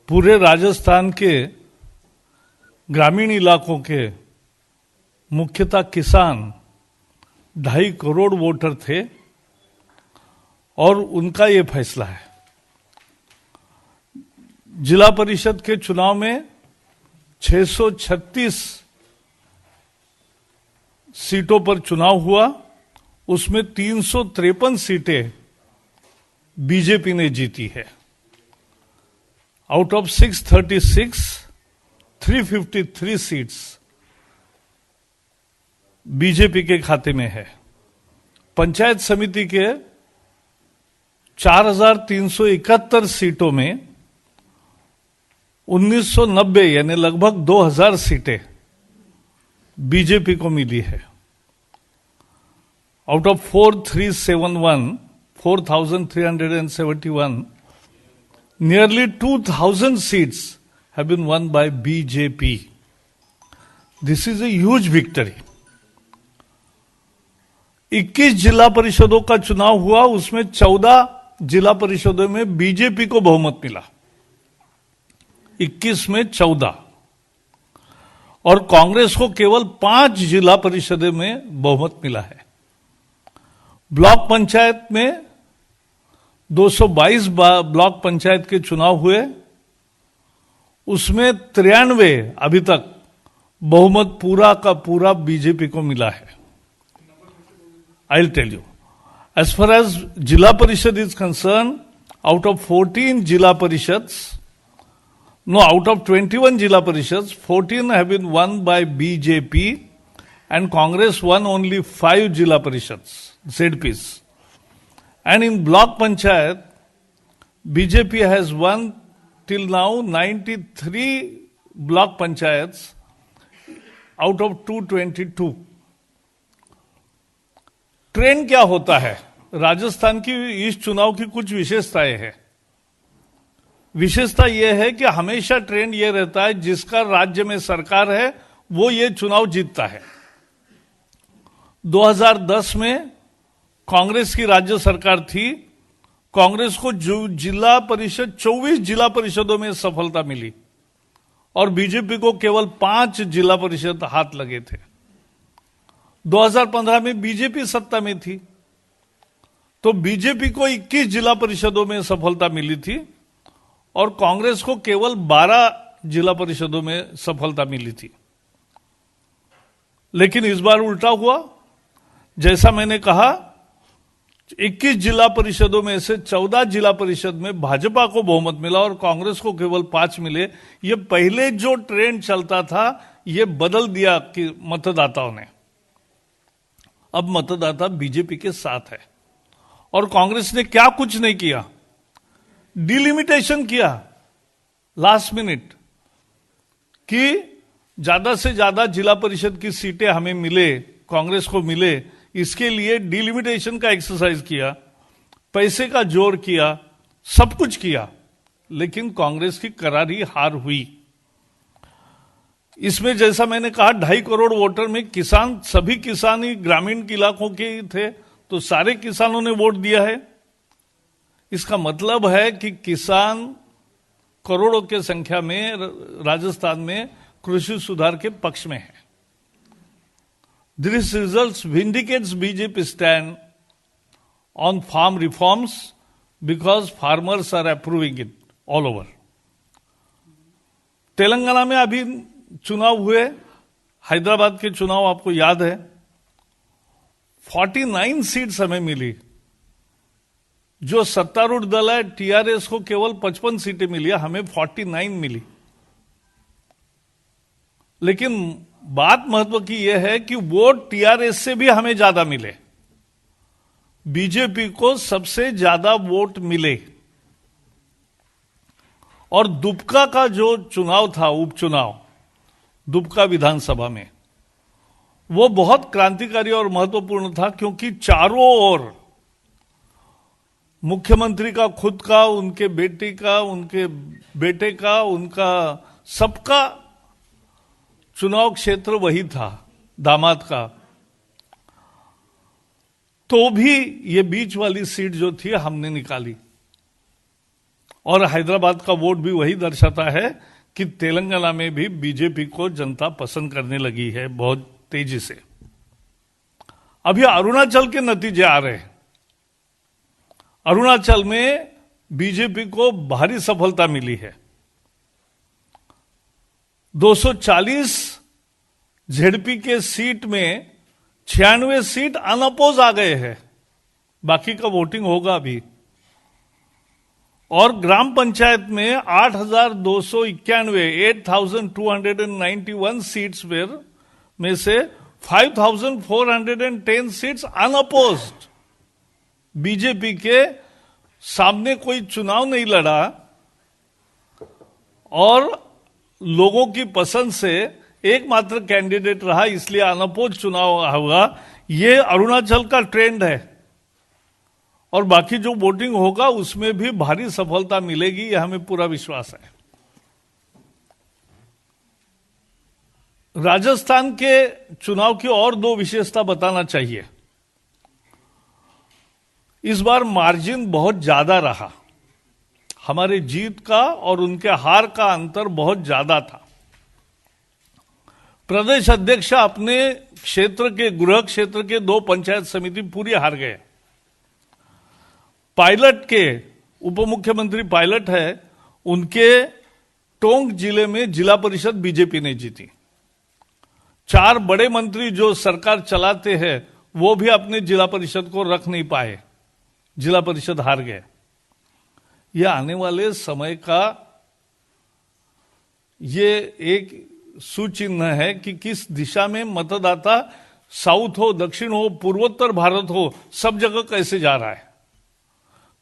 पूरे राजस्थान के ग्रामीण इलाकों के मुख्यतः किसान 2.5 करोड़ वोटर थे और उनका ये फैसला है। जिला परिषद के चुनाव में 636 सीटों पर चुनाव हुआ, उसमें 353 सीटें बीजेपी ने जीती है। आउट ऑफ 636, 353 सीट्स बीजेपी के खाते में है। पंचायत समिति के 4,371 सीटों में 1990 यानी लगभग 2,000 सीटें बीजेपी को मिली है। Out of 4,371, nearly 2,000 seats have been won by BJP. This is a huge victory. 21 जिला परिषदों का चुनाव हुआ, उसमें 14 जिला परिषदों में बीजेपी को बहुमत मिला, 21 में 14, और कांग्रेस को केवल 5 जिला परिषदों में बहुमत मिला है। ब्लॉक पंचायत में 222 ब्लॉक पंचायत के चुनाव हुए, उसमें 93 अभी तक बहुमत पूरा का पूरा बीजेपी को मिला है। I will tell you, as far as zila parishad is concern, out of 14 जिला परिषद, out of 21 जिला परिषद, 14 have been won by BJP and Congress won only 5 जिला परिषद, ZPs. And in block panchayat, BJP has won till now 93 block panchayats out of 222. Trend क्या होता है? राजस्थान की इस चुनाव की कुछ विशेषताएं हैं। विशेषता यह है कि हमेशा ट्रेंड यह रहता है जिसका राज्य में सरकार है वो ये चुनाव जीतता है। 2010 में कांग्रेस की राज्य सरकार थी, कांग्रेस को जिला परिषद 24 जिला परिषदों में सफलता मिली और बीजेपी को केवल 5 जिला परिषद हाथ लगे थे। 2015 में बीजेपी सत्ता में थी तो बीजेपी को 21 जिला परिषदों में सफलता मिली थी और कांग्रेस को केवल 12 जिला परिषदों में सफलता मिली थी। लेकिन इस बार उल्टा हुआ। जैसा मैंने कहा, 21 जिला परिषदों में से 14 जिला परिषद में भाजपा को बहुमत मिला और कांग्रेस को केवल 5 मिले। ये पहले जो ट्रेंड चलता था ये बदल दिया कि मतदाताओं ने। अब मतदाता बीजेपी के साथ है और कांग्रेस ने क्या कुछ नहीं किया, डिलिमिटेशन किया लास्ट मिनट कि ज्यादा से ज्यादा जिला परिषद की सीटें हमें मिले, कांग्रेस को मिले, इसके लिए डिलिमिटेशन का एक्सरसाइज किया, पैसे का जोर किया, सब कुछ किया, लेकिन कांग्रेस की करारी हार हुई। इसमें जैसा मैंने कहा 2.5 करोड़ वोटर में किसान, सभी किसान ही ग्रामीण इलाकों के ही थे, तो सारे किसानों ने वोट दिया है। इसका मतलब है कि किसान करोड़ों के संख्या में राजस्थान में कृषि सुधार के पक्ष में है। This results vindicates BJP stand on farm reforms because farmers are approving it all over. Telangana में अभी चुनाव हुए, हैदराबाद के चुनाव आपको याद है, 49 सीट्स हमें मिली। जो सत्तारूढ़ दल है टीआरएस को केवल 55 सीटें मिली, हमें 49 मिली। लेकिन बात महत्व की यह है कि वोट टीआरएस से भी हमें ज्यादा मिले, बीजेपी को सबसे ज्यादा वोट मिले। और दुबका का जो चुनाव था, उपचुनाव दुबका विधानसभा में, वो बहुत क्रांतिकारी और महत्वपूर्ण था क्योंकि चारों ओर मुख्यमंत्री का खुद का, उनके बेटी का, उनके बेटे का, उनका सबका चुनाव क्षेत्र वही था, दामाद का। तो भी ये बीच वाली सीट जो थी हमने निकाली और हैदराबाद का वोट भी वही दर्शाता है कि तेलंगाना में भी बीजेपी को जनता पसंद करने लगी है बहुत तेजी से। अभी अरुणाचल के नतीजे आ रहे हैं। अरुणाचल में बीजेपी को भारी सफलता मिली है। 240 जेडपी के सीट में 96 सीट अनअपोज आ गए हैं। बाकी का वोटिंग होगा अभी। और ग्राम पंचायत में 8,291 सीट्स में से 5,410 सीट्स अनअपोज्ड। बीजेपी के सामने कोई चुनाव नहीं लड़ा और लोगों की पसंद से एकमात्र कैंडिडेट रहा, इसलिए अनअपोज चुनाव होगा। ये अरुणाचल का ट्रेंड है और बाकी जो वोटिंग होगा उसमें भी भारी सफलता मिलेगी, यह हमें पूरा विश्वास है। राजस्थान के चुनाव की और दो विशेषता बताना चाहिए। इस बार मार्जिन बहुत ज्यादा रहा। हमारे जीत का और उनके हार का अंतर बहुत ज्यादा था। प्रदेश अध्यक्ष अपने क्षेत्र के गृह क्षेत्र के 2 पंचायत समिति पूरी हार गए। पायलट के उप मुख्यमंत्री पायलट है, उनके टोंक जिले में जिला परिषद बीजेपी ने जीती। 4 बड़े मंत्री जो सरकार चलाते हैं वो भी अपने जिला परिषद को रख नहीं पाए, जिला परिषद हार गए। यह आने वाले समय का ये एक सुचिन्ह है कि किस दिशा में मतदाता साउथ हो, दक्षिण हो, पूर्वोत्तर भारत हो, सब जगह कैसे जा रहा है।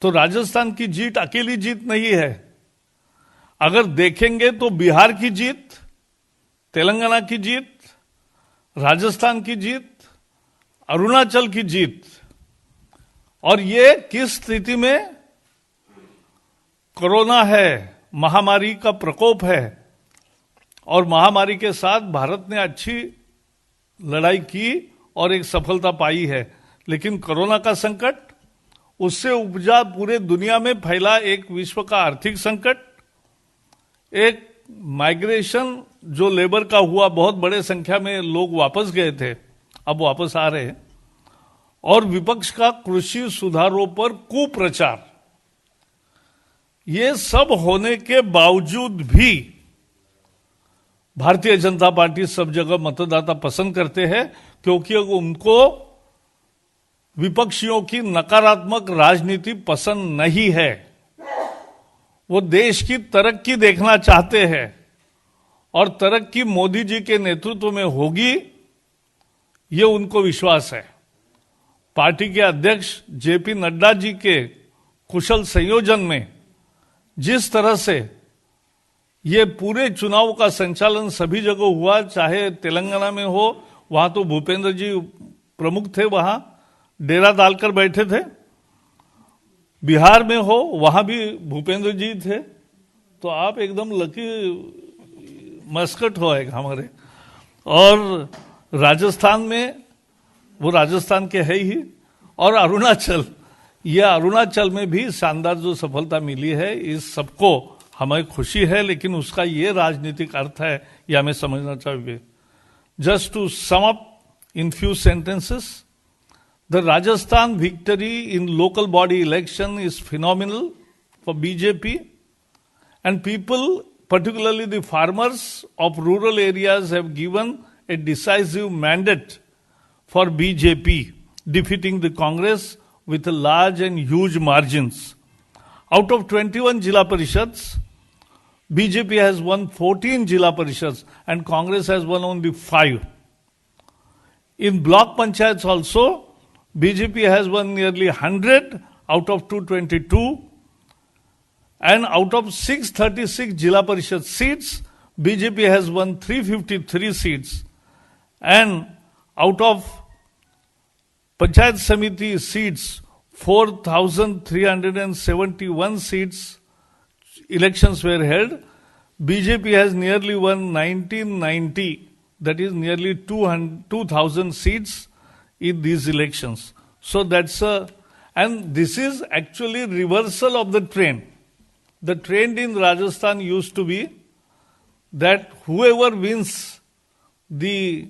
तो राजस्थान की जीत अकेली जीत नहीं है। अगर देखेंगे तो बिहार की जीत, तेलंगाना की जीत, राजस्थान की जीत, अरुणाचल की जीत, और ये किस स्थिति में? कोरोना है, महामारी का प्रकोप है और महामारी के साथ भारत ने अच्छी लड़ाई की और एक सफलता पाई है। लेकिन कोरोना का संकट, उससे उपजा पूरे दुनिया में फैला एक विश्व का आर्थिक संकट, एक माइग्रेशन जो लेबर का हुआ, बहुत बड़े संख्या में लोग वापस गए थे, अब वापस आ रहे हैं, और विपक्ष का कृषि सुधारों पर कुप्रचार, ये सब होने के बावजूद भी भारतीय जनता पार्टी सब जगह मतदाता पसंद करते हैं, क्योंकि उनको विपक्षियों की नकारात्मक राजनीति पसंद नहीं है। वो देश की तरक्की देखना चाहते हैं और तरक्की मोदी जी के नेतृत्व में होगी, ये उनको विश्वास है। पार्टी के अध्यक्ष जेपी नड्डा जी के कुशल संयोजन में जिस तरह से ये पूरे चुनाव का संचालन सभी जगह हुआ, चाहे तेलंगाना में हो, वहां तो भूपेंद्र जी प्रमुख थे, वहां डेरा डालकर बैठे थे। बिहार में हो, वहां भी भूपेंद्र जी थे। तो आप एकदम लकी मस्कट हो एक हमारे। और राजस्थान में, वो राजस्थान के है ही, और अरुणाचल, यह अरुणाचल में भी शानदार जो सफलता मिली है, इस सबको हमें खुशी है, लेकिन उसका ये राजनीतिक अर्थ है, यह हमें समझना चाहिए। Just to sum up in few sentences, the Rajasthan victory in local body election is phenomenal for BJP, and people, particularly the farmers of rural areas, have given a decisive mandate for BJP defeating the Congress with a large and huge margins. Out of 21 Jila Parishads, BJP has won 14 Jila Parishads and Congress has won only 5. In block panchayats also, BJP has won nearly 100 out of 222, and out of 636 Jila Parishad seats, BJP has won 353 seats, and out of Panchayat Samiti seats, 4,371 seats, elections were held. BJP has nearly won 1990, that is nearly 2,000 seats in these elections. So that's and this is actually reversal of the trend. the trend in Rajasthan used to be that whoever wins the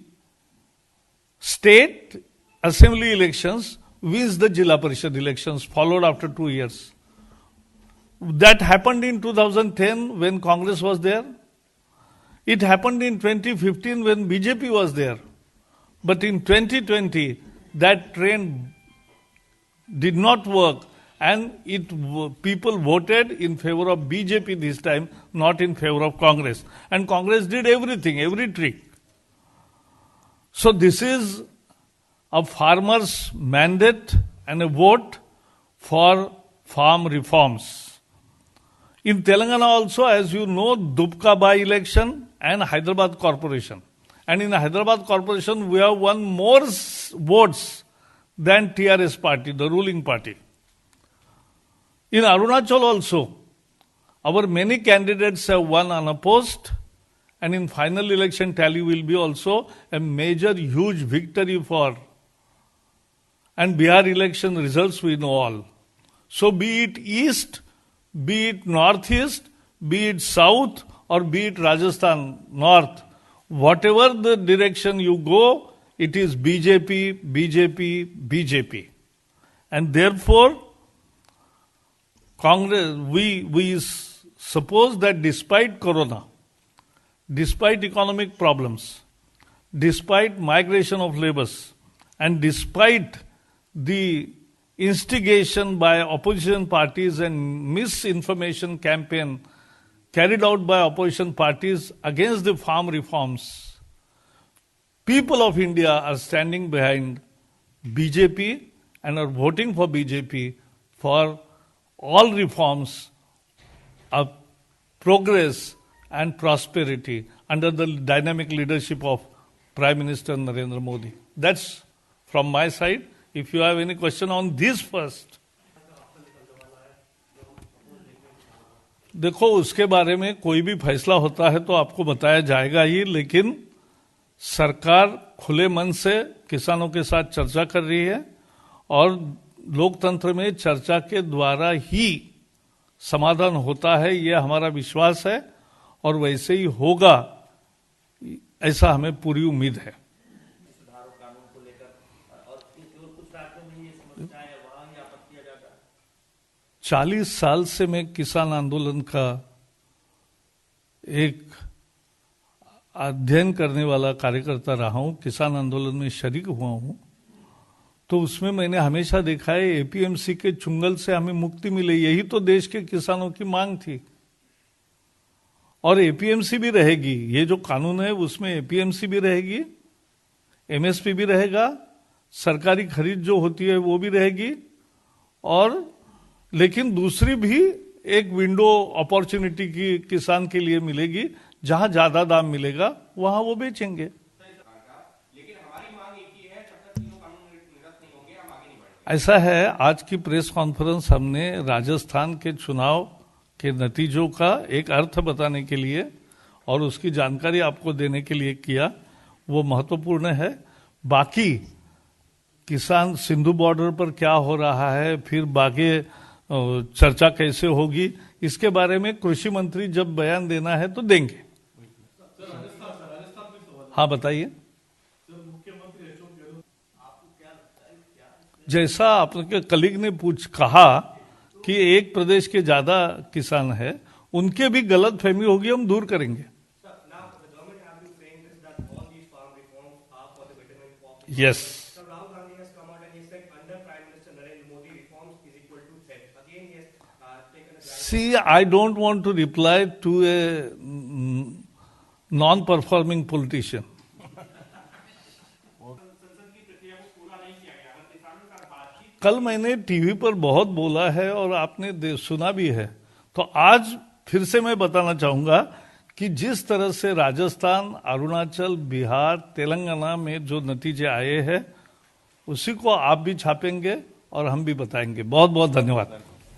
state assembly elections wins the Jilla Parishad elections, followed after 2 years. That happened in 2010 when Congress was there. It happened in 2015 when BJP was there. But in 2020, that trend did not work, and people voted in favor of BJP this time, not in favor of Congress. And Congress did everything, every trick. So this is a farmer's mandate and a vote for farm reforms. In Telangana also, as you know, Dubka by-election and Hyderabad Corporation. And in Hyderabad Corporation, we have won more votes than TRS party, the ruling party. In Arunachal also, our many candidates have won unopposed, and in final election tally will be also a major, huge victory for. And Bihar election results we know all. So be it East, be it Northeast, be it South, or be it Rajasthan North, whatever the direction you go, it is BJP, BJP, BJP. And therefore, Congress, we suppose that despite Corona, despite economic problems, despite migration of laborers, and despite the instigation by opposition parties and misinformation campaign carried out by opposition parties against the farm reforms, people of India are standing behind BJP and are voting for BJP for all reforms of progress and prosperity under the dynamic leadership of Prime Minister Narendra Modi. That's from my side. If you have any question on this first. देखो, उसके बारे में कोई भी फैसला होता है तो आपको बताया जाएगा ही, लेकिन सरकार खुले मन से किसानों के साथ चर्चा कर रही है और लोकतंत्र में चर्चा के द्वारा ही समाधान होता है, यह हमारा विश्वास है और वैसे ही होगा, ऐसा हमें पूरी उम्मीद है। 40 साल से मैं किसान आंदोलन का एक अध्ययन करने वाला कार्यकर्ता रहा हूं, किसान आंदोलन में शरीक हुआ हूं, तो उसमें मैंने हमेशा देखा है एपीएमसी के चुंगल से हमें मुक्ति मिले, यही तो देश के किसानों की मांग थी। और एपीएमसी भी रहेगी, ये जो कानून है उसमें एपीएमसी भी रहेगी, एमएसपी भी रहेगा, सरकारी खरीद जो होती है वो भी रहेगी, और लेकिन दूसरी भी एक विंडो अपॉर्चुनिटी की किसान के लिए मिलेगी, जहां ज्यादा दाम मिलेगा वहां वो बेचेंगे। लेकिन हमारी मांग एक ही है, जब तक तीनों कानून निरस्त नहीं होंगे हम आगे नहीं बढ़ेंगे। ऐसा है, आज की प्रेस कॉन्फ्रेंस हमने राजस्थान के चुनाव के नतीजों का एक अर्थ बताने के लिए और उसकी जानकारी आपको देने के लिए किया, वो महत्वपूर्ण है। बाकी किसान सिंधु बॉर्डर पर क्या हो रहा है, फिर बाकी चर्चा कैसे होगी, इसके बारे में कृषि मंत्री जब बयान देना है तो देंगे। हाँ बताइए। जैसा आपके कलीग ने कहा कि एक प्रदेश के ज्यादा किसान है, उनके भी गलत फहमी होगी, हम दूर करेंगे। Yes. See, I don't want to reply to a non-performing politician. कल मैंने टीवी पर बहुत बोला है और आपने सुना भी है, तो आज फिर से मैं बताना चाहूंगा कि जिस तरह से राजस्थान, अरुणाचल, बिहार, तेलंगाना में जो नतीजे आए हैं, उसी को आप भी छापेंगे और हम भी बताएंगे। बहुत बहुत धन्यवाद।